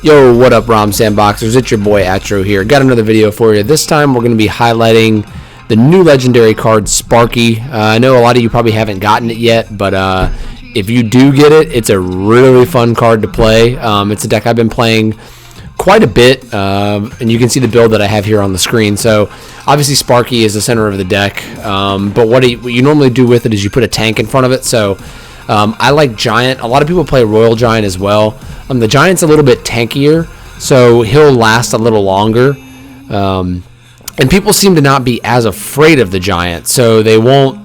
Yo, what up, ROM Sandboxers? It's your boy Atro here. Got another video for you. This time we're going to be highlighting the new legendary card, Sparky. I know a lot of you probably haven't gotten it yet, but if you do get it, it's a really fun card to play. It's a deck I've been playing quite a bit, and you can see the build that I have here on the screen. So obviously Sparky is the center of the deck, but what you normally do with it is you put a tank in front of it. So I like Giant. A lot of people play Royal Giant as well. The Giant's a little bit tankier, so he'll last a little longer. And people seem to not be as afraid of the Giant, so they won't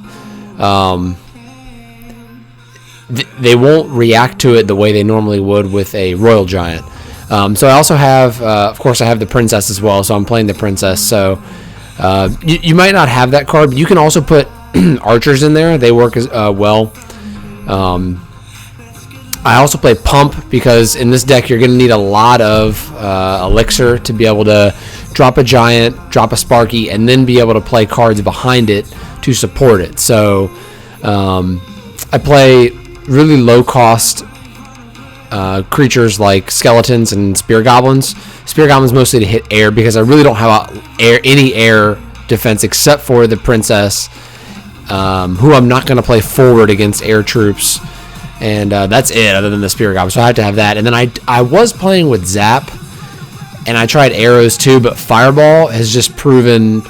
react to it the way they normally would with a Royal Giant. So I also have, of course, I have the Princess as well, so I'm playing the Princess. So you might not have that card, but you can also put archers in there. They work as well. I also play Pump because in this deck you're going to need a lot of elixir to be able to drop a Giant, drop a Sparky, and then be able to play cards behind it to support it. So I play really low cost creatures like skeletons and spear goblins. Spear goblins mostly to hit air because I really don't have any air defense except for the Princess, who I'm not going to play forward against air troops. And that's it, other than the Spirit Goblin. So I had to have that. And then I was playing with Zap, and I tried arrows too, but Fireball has just proven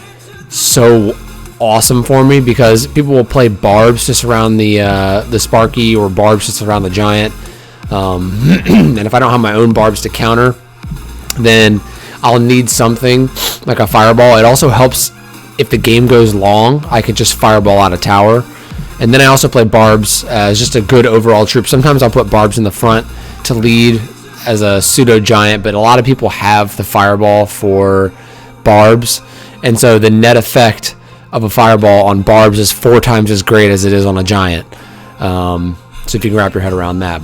so awesome for me because people will play Barbs just around the Sparky or Barbs just around the Giant. And if I don't have my own Barbs to counter, then I'll need something like a Fireball. It also helps if the game goes long, I could just Fireball out a tower. And then I also play Barbs as just a good overall troop. Sometimes I'll put Barbs in the front to lead as a pseudo Giant, but a lot of people have the Fireball for Barbs. And so the net effect of a Fireball on Barbs is 4 times as great as it is on a Giant. So if you can wrap your head around that.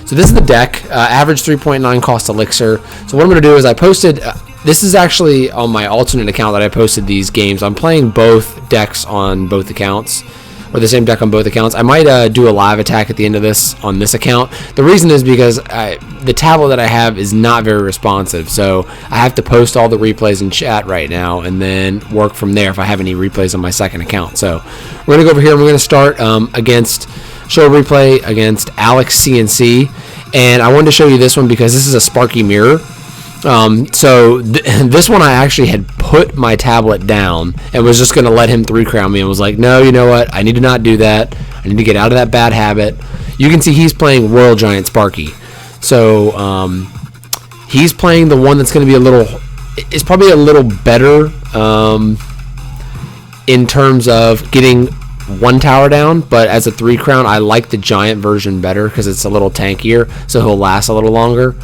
So this is the deck, average 3.9 cost elixir. So what I'm going to do is I posted, this is actually on my alternate account that I posted these games. I'm playing both decks on both accounts, or the same deck on both accounts. I might do a live attack at the end of this on this account. The reason is because the tablet that I have is not very responsive, so I have to post all the replays in chat right now and then work from there if I have any replays on my second account. So we're going to go over here and we're going to start against show replay against Alex CNC, and I wanted to show you this one because this is a Sparky mirror. So this one I actually had put my tablet down and was just going to let him 3-crown me and was like, no, you know what? I need to not do that. I need to get out of that bad habit. You can see he's playing Royal Giant Sparky. So he's playing the one that's going to be it's probably a little better in terms of getting one tower down, but as a 3-crown, I like the Giant version better because it's a little tankier, so he'll last a little longer.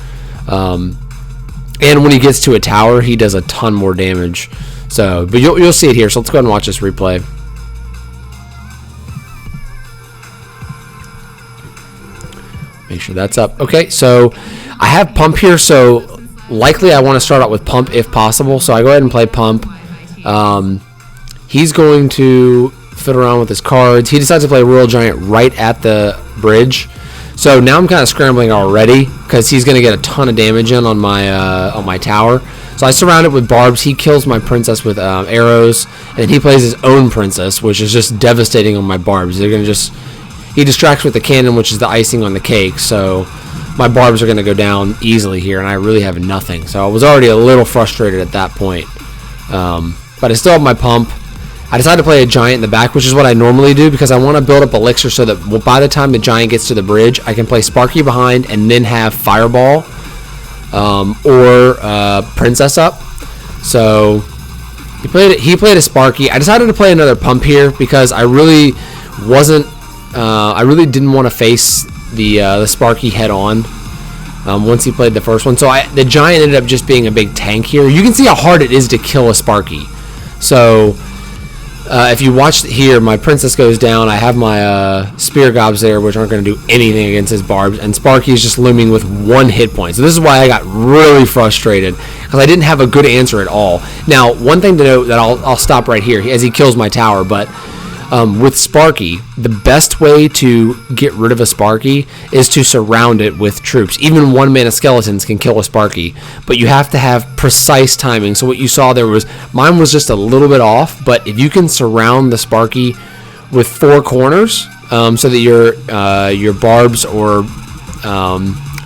And when he gets to a tower, he does a ton more damage. So, but you'll see it here. So let's go ahead and watch this replay. Make sure that's up. Okay, so I have Pump here. So likely I want to start out with Pump if possible. So I go ahead and play Pump. He's going to fiddle around with his cards. He decides to play Royal Giant right at the bridge. So now I'm kind of scrambling already because he's going to get a ton of damage in on my tower. So I surround it with Barbs. He kills my Princess with arrows, and he plays his own Princess, which is just devastating on my Barbs. They're going to he distracts with the cannon, which is the icing on the cake. So my Barbs are going to go down easily here, and I really have nothing. So I was already a little frustrated at that point. But I still have my Pump. I decided to play a Giant in the back, which is what I normally do because I want to build up elixir so that by the time the Giant gets to the bridge, I can play Sparky behind and then have Fireball or Princess up. So he played a Sparky. I decided to play another Pump here because I really didn't want to face the Sparky head on once he played the first one. So the Giant ended up just being a big tank here. You can see how hard it is to kill a Sparky. So if you watch here, my Princess goes down. I have my Spear Gobs there, which aren't going to do anything against his Barbs, and Sparky is just looming with 1 hit point. So this is why I got really frustrated, because I didn't have a good answer at all. Now, one thing to note that I'll stop right here as he kills my tower, but With Sparky, the best way to get rid of a Sparky is to surround it with troops. Even one-mana skeletons can kill a Sparky, but you have to have precise timing. So what you saw there was, mine was just a little bit off, but if you can surround the Sparky with 4 corners, so that your barbs or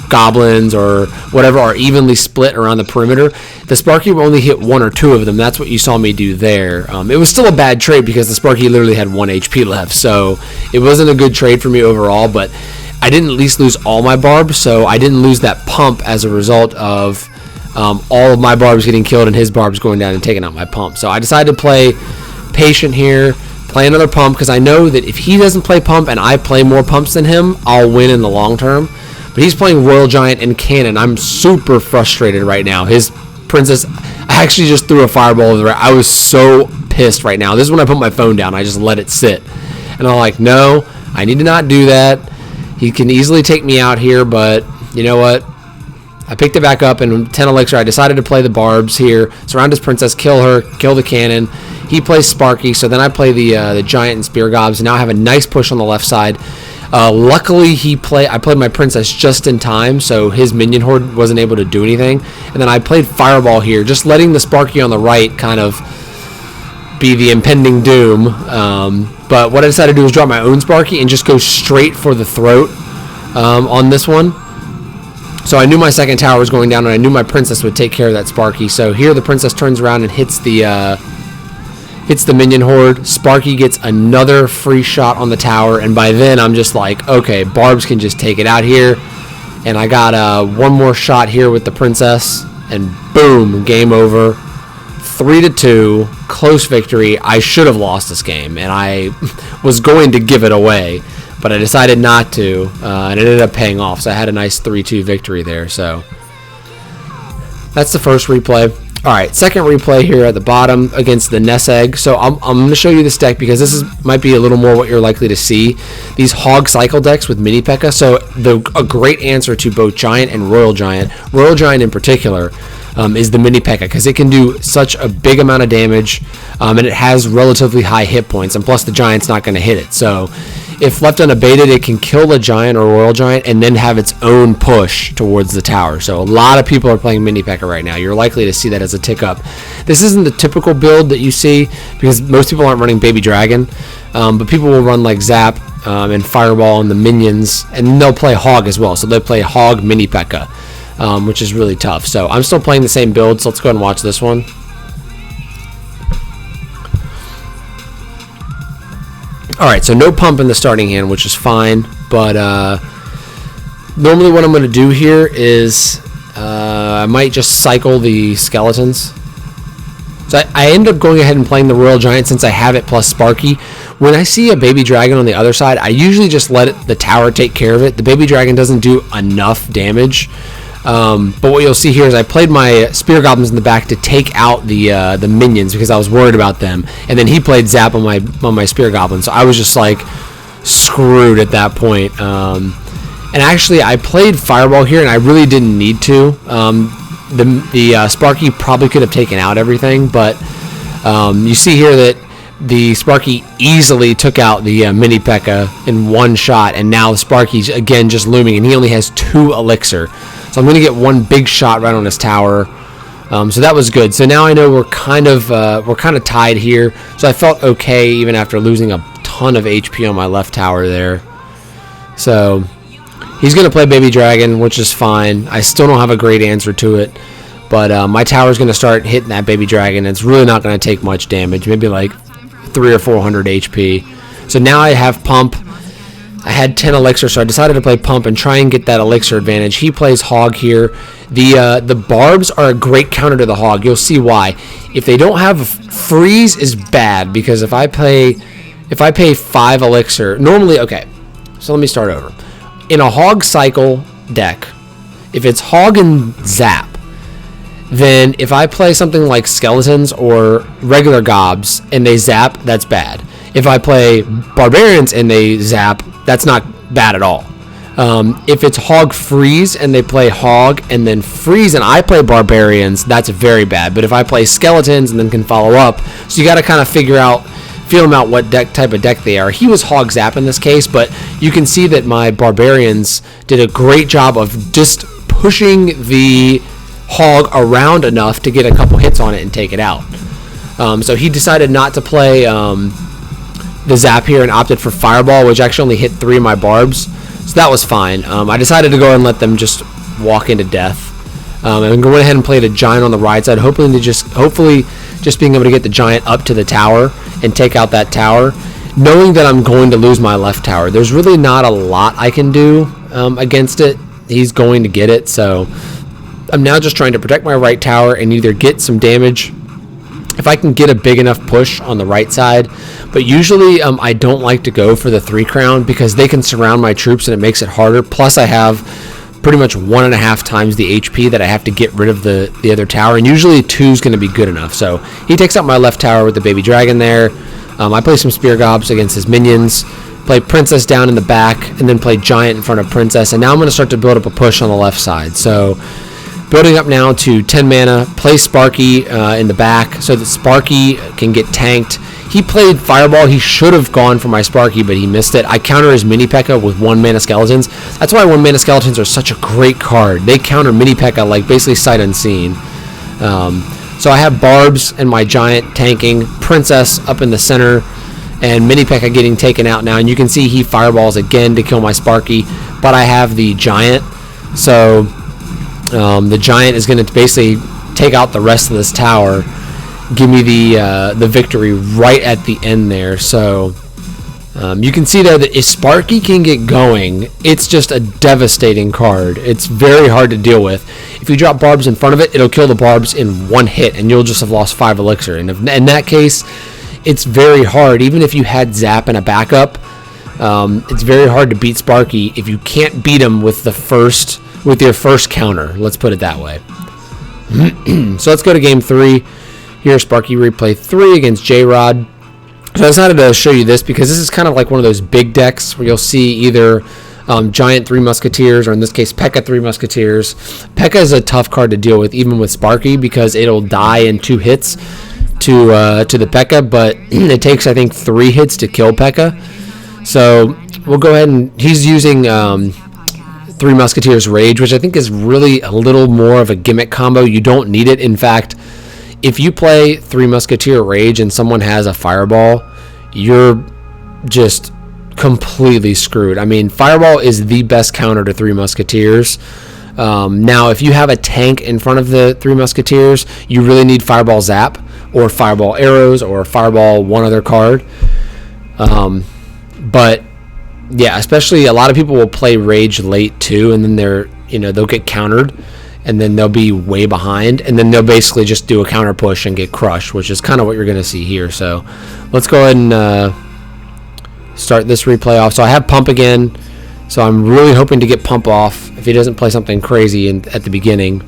goblins or whatever are evenly split around the perimeter, the Sparky will only hit 1 or 2 of them. That's what you saw me do there. It was still a bad trade because the Sparky literally had 1 HP left, so it wasn't a good trade for me overall, but I didn't at least lose all my barbs, so I didn't lose that pump as a result of all of my barbs getting killed and his barbs going down and taking out my pump. So I decided to play patient here, play another pump, because I know that if he doesn't play pump and I play more pumps than him, I'll win in the long term. But he's playing Royal Giant and Cannon. I'm super frustrated right now. His Princess, I actually just threw a fireball over there. I was so pissed right now. This is when I put my phone down. I just let it sit. And I'm like, no, I need to not do that. He can easily take me out here, but you know what? I picked it back up, and 10 elixir, I decided to play the barbs here, surround his Princess, kill her, kill the cannon. He plays Sparky, so then I play the Giant and Spear Gobs, and now I have a nice push on the left side. Luckily, I played my Princess just in time, so his minion horde wasn't able to do anything. And then I played Fireball here, just letting the Sparky on the right kind of be the impending doom. But what I decided to do was drop my own Sparky and just go straight for the throat on this one. So I knew my second tower was going down, and I knew my Princess would take care of that Sparky. So here the Princess turns around and hits the minion horde. Sparky gets another free shot on the tower, and by then I'm just like, okay, barbs can just take it out here. And I got one more shot here with the Princess, and boom, game over. 3-2, close victory. I should have lost this game, and I was going to give it away, but I decided not to, and it ended up paying off. So I had a nice 3-2 victory there. So that's the first replay. All right, second replay here at the bottom against the Ness Egg. So I'm going to show you this deck because this might be a little more what you're likely to see. These Hog Cycle decks with Mini P.E.K.K.A. So a great answer to both Giant and Royal Giant in particular, is the Mini P.E.K.K.A. because it can do such a big amount of damage, and it has relatively high hit points, and plus the Giant's not going to hit it. So if left unabated, it can kill the Giant or Royal Giant and then have its own push towards the tower. So a lot of people are playing Mini P.E.K.K.A. right now. You're likely to see that as a tick up. This isn't the typical build that you see because most people aren't running Baby Dragon, but people will run like Zap and Fireball and the minions, and they'll play Hog as well. So they'll play Hog Mini P.E.K.K.A. Which is really tough. So I'm still playing the same build, so let's go ahead and watch this one. Alright, so no pump in the starting hand, which is fine, but normally what I'm going to do here is I might just cycle the skeletons. So I end up going ahead and playing the Royal Giant since I have it plus Sparky. When I see a Baby Dragon on the other side, I usually just let the tower take care of it. The Baby Dragon doesn't do enough damage. But what you'll see here is I played my Spear Goblins in the back to take out the minions because I was worried about them, and then he played Zap on my Spear Goblins, so I was just like screwed at that point. And actually, I played Fireball here, and I really didn't need to. The Sparky probably could have taken out everything, but you see here that the Sparky easily took out the Mini P.E.K.K.A. in one shot, and now the Sparky's again just looming, and he only has 2 elixir. So I'm going to get one big shot right on his tower. So that was good. So now I know we're kind of tied here. So I felt okay even after losing a ton of HP on my left tower there. So he's going to play Baby Dragon, which is fine. I still don't have a great answer to it. But my tower's going to start hitting that Baby Dragon. It's really not going to take much damage. Maybe like 300 or 400 HP. So now I have Pump. I had 10 elixir, so I decided to play Pump and try and get that elixir advantage. He plays Hog here. The barbs are a great counter to the Hog. You'll see why. If they don't have freeze is bad because if I pay 5 elixir, normally, okay, so let me start over. In a Hog Cycle deck, if it's Hog and Zap, then if I play something like Skeletons or regular Gobs and they Zap, that's bad. If I play Barbarians and they Zap, that's not bad at all. If it's Hog Freeze and they play Hog and then Freeze and I play Barbarians, that's very bad. But if I play Skeletons and then can follow up, so you got to kind of figure out feeling out what type of deck they are. He was hog zap in this case, but you can see that my barbarians did a great job of just pushing the hog around enough to get a couple hits on it and take it out. So he decided not to play the zap here and opted for fireball, which actually only hit 3 of my barbs, so that was fine. I decided to go and let them just walk into death. And go ahead and play the giant on the right side, hopefully just being able to get the giant up to the tower and take out that tower, knowing that I'm going to lose my left tower. There's really not a lot I can do against it. He's going to get it, so I'm now just trying to protect my right tower and either get some damage if I can get a big enough push on the right side. But usually I don't like to go for the 3 crown because they can surround my troops and it makes it harder. Plus I have pretty much 1.5 times the HP that I have to get rid of the other tower, and usually 2 is going to be good enough. So he takes out my left tower with the baby dragon there. I play some spear gobs against his minions, play princess down in the back, and then play giant in front of princess, and now I'm going to start to build up a push on the left side. So building up now to 10 mana, play Sparky in the back so that Sparky can get tanked. He played Fireball. He should have gone for my Sparky, but he missed it. I counter his Mini P.E.K.K.A. with 1 mana Skeletons. That's why 1 mana Skeletons are such a great card. They counter Mini P.E.K.K.A. like basically sight unseen. So I have Barbs and my Giant tanking, Princess up in the center, and Mini P.E.K.K.A. getting taken out now. And you can see he Fireballs again to kill my Sparky, but I have the Giant. So the Giant is going to basically take out the rest of this tower, give me the victory right at the end there. So you can see there that if Sparky can get going, it's just a devastating card. It's very hard to deal with. If you drop Barbs in front of it, it'll kill the Barbs in 1 hit, and you'll just have lost 5 elixir. And in that case, it's very hard. Even if you had Zap and a backup, it's very hard to beat Sparky if you can't beat him with your first counter. Let's put it that way. So let's go to game 3. Here, Sparky replay 3 against J-Rod. So I decided to show you this because this is kind of like one of those big decks where you'll see either Giant 3 Musketeers, or in this case P.E.K.K.A. 3 Musketeers. P.E.K.K.A. is a tough card to deal with even with Sparky because it'll die in 2 hits to the P.E.K.K.A., but it takes I think 3 hits to kill P.E.K.K.A. So we'll go ahead and he's using 3 Musketeers Rage, which I think is really a little more of a gimmick combo. You don't need it. In fact, if you play 3 Musketeer Rage and someone has a Fireball, you're just completely screwed. I mean, Fireball is the best counter to 3 Musketeers. Now, if you have a tank in front of the 3 Musketeers, you really need Fireball Zap or Fireball Arrows or Fireball one other card. But yeah, especially a lot of people will play Rage late too, and then they'll get countered, and then they'll be way behind, and then they'll basically just do a counter push and get crushed, which is kind of what you're going to see here. So let's go ahead and start this replay off. So I have Pump again, so I'm really hoping to get Pump off if he doesn't play something crazy at the beginning,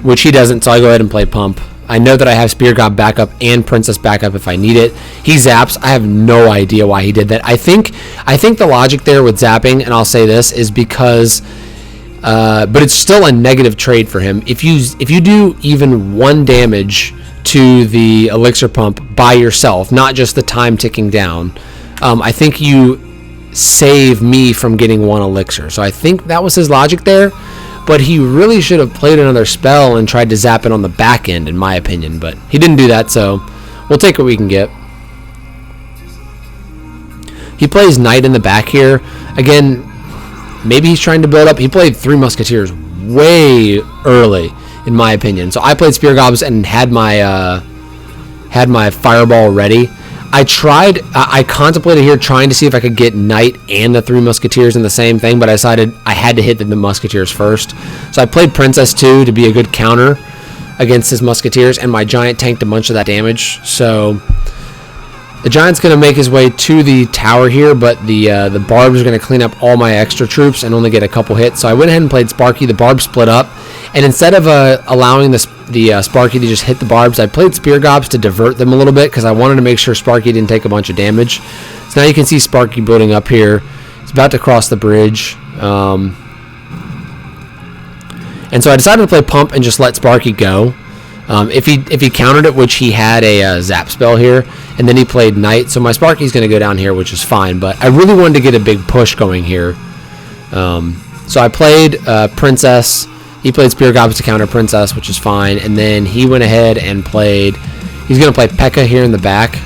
which he doesn't, so I go ahead and play Pump. I know that I have Spear God backup and Princess backup if I need it. He zaps. I have no idea why he did that. I think the logic there with zapping, and I'll say this, is because but it's still a negative trade for him. If you do even 1 damage to the elixir pump by yourself, not just the time ticking down, I think you save me from getting 1 elixir. So I think that was his logic there, but he really should have played another spell and tried to zap it on the back end, in my opinion, but he didn't do that, so we'll take what we can get. He plays Knight in the back here. Again, maybe he's trying to build up. He played 3 Musketeers way early, in my opinion. So I played Spear Gobs and had my Fireball ready. I contemplated here trying to see if I could get Knight and the 3 Musketeers in the same thing, but I decided I had to hit the Musketeers first. So I played Princess 2 to be a good counter against his Musketeers, and my Giant tanked a bunch of that damage. So the Giant's going to make his way to the tower here, but the Barbs are going to clean up all my extra troops and only get a couple hits. So I went ahead and played Sparky. The Barbs split up, and instead of allowing the Sparky to just hit the Barbs, I played Spear Gobs to divert them a little bit because I wanted to make sure Sparky didn't take a bunch of damage. So now you can see Sparky building up here. He's about to cross the bridge. And so I decided to play Pump and just let Sparky go. If he countered it, which he had a zap spell here, and then he played Knight, so my Sparky's going to go down here, which is fine. But I really wanted to get a big push going here. So I played Princess. He played Spear Goblins to counter Princess, which is fine. And then he went ahead and played... He's going to play P.E.K.K.A. here in the back.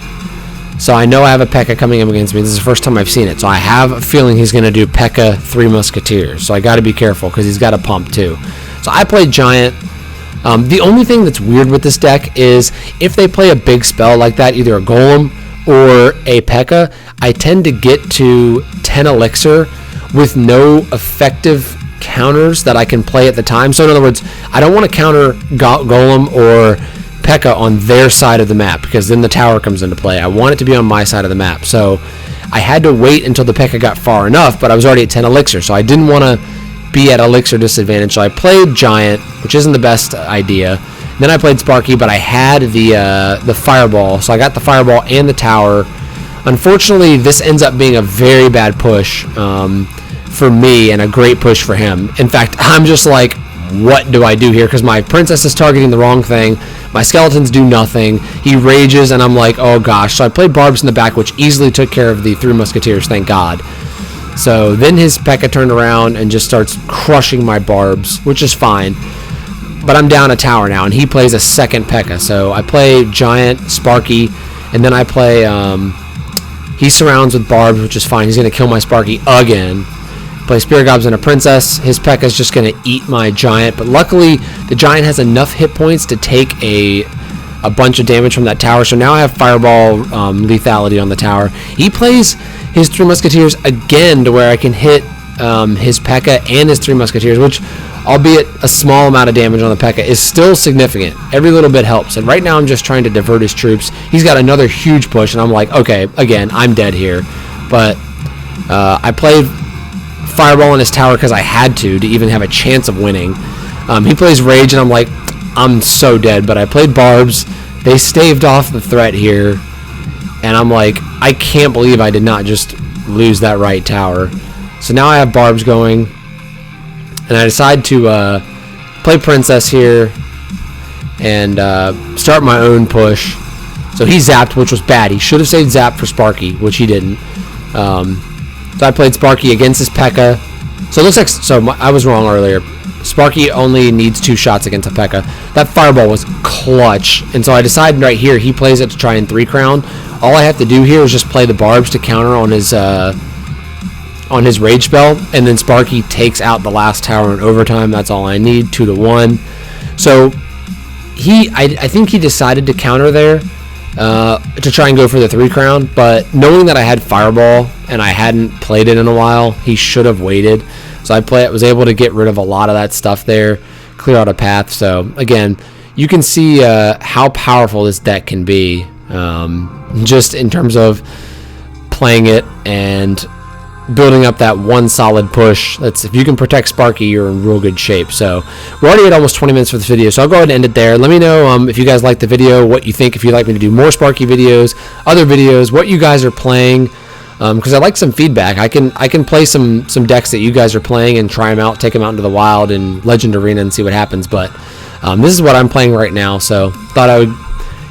So I know I have a P.E.K.K.A. coming up against me. This is the first time I've seen it. So I have a feeling he's going to do P.E.K.K.A. Three Musketeers. So I got to be careful because he's got a pump too. So I played Giant. The only thing that's weird with this deck is if they play a big spell like that, either a Golem or a P.E.K.K.A., I tend to get to 10 Elixir with no effective counters that I can play at the time. So in other words, I don't want to counter Golem or P.E.K.K.A. on their side of the map because then the tower comes into play. I want it to be on my side of the map. So I had to wait until the P.E.K.K.A. got far enough, but I was already at 10 Elixir, so I didn't want to be at Elixir disadvantage. So I played Giant, which isn't the best idea. Then I played Sparky, but I had the Fireball, so I got the Fireball and the tower. Unfortunately, this ends up being a very bad push for me and a great push for him. In fact, I'm just like, what do I do here? Because my Princess is targeting the wrong thing. My Skeletons do nothing. He rages, and I'm like, oh gosh. So I played Barbs in the back, which easily took care of the Three Musketeers, thank God. So then his P.E.K.K.A. turned around and just starts crushing my Barbs, which is fine. But I'm down a tower now, and he plays a second P.E.K.K.A. So I play Giant, Sparky, and then I play... he surrounds with Barbs, which is fine. He's going to kill my Sparky again. Play Spirit Goblins and a Princess. His P.E.K.K.A. is just going to eat my Giant. But luckily, the Giant has enough hit points to take a bunch of damage from that tower. So now I have Fireball lethality on the tower. He plays his Three Musketeers again to where I can hit his P.E.K.K.A. and his Three Musketeers, which, albeit a small amount of damage on the P.E.K.K.A., is still significant. Every little bit helps. And right now I'm just trying to divert his troops. He's got another huge push, and I'm like, okay, again, I'm dead here. But I played Fireball in his tower because I had to even have a chance of winning. He plays Rage, and I'm like, I'm so dead. But I played Barbs. They staved off the threat here. And I'm like, I can't believe I did not just lose that right tower. So now I have Barbs going. And I decide to play Princess here and start my own push. So he zapped, which was bad. He should have saved Zap for Sparky, which he didn't. So I played Sparky against his P.E.K.K.A. So it looks like... I was wrong earlier. Sparky only needs 2 shots against a P.E.K.K.A. That Fireball was clutch. And so I decided right here, he plays it to try and 3-crown. All I have to do here is just play the Barbs to counter on his Rage spell. And then Sparky takes out the last tower in overtime. That's all I need, 2-1. So I think he decided to counter there to try and go for the 3-crown. But knowing that I had Fireball and I hadn't played it in a while, he should have waited. So I was able to get rid of a lot of that stuff there, clear out a path. So again, you can see how powerful this deck can be, just in terms of playing it and building up that one solid push. If you can protect Sparky, you're in real good shape. So we're already at almost 20 minutes for this video, so I'll go ahead and end it there. Let me know if you guys like the video, what you think, if you'd like me to do more Sparky videos, other videos, what you guys are playing. Because I like some feedback. I can play some decks that you guys are playing and try them out, take them out into the wild and Legend Arena and see what happens. But this is what I'm playing right now, so thought I would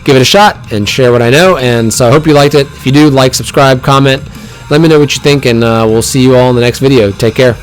give it a shot and share what I know. And so I hope you liked it. If you do, like, subscribe, comment, let me know what you think, and we'll see you all in the next video. Take care.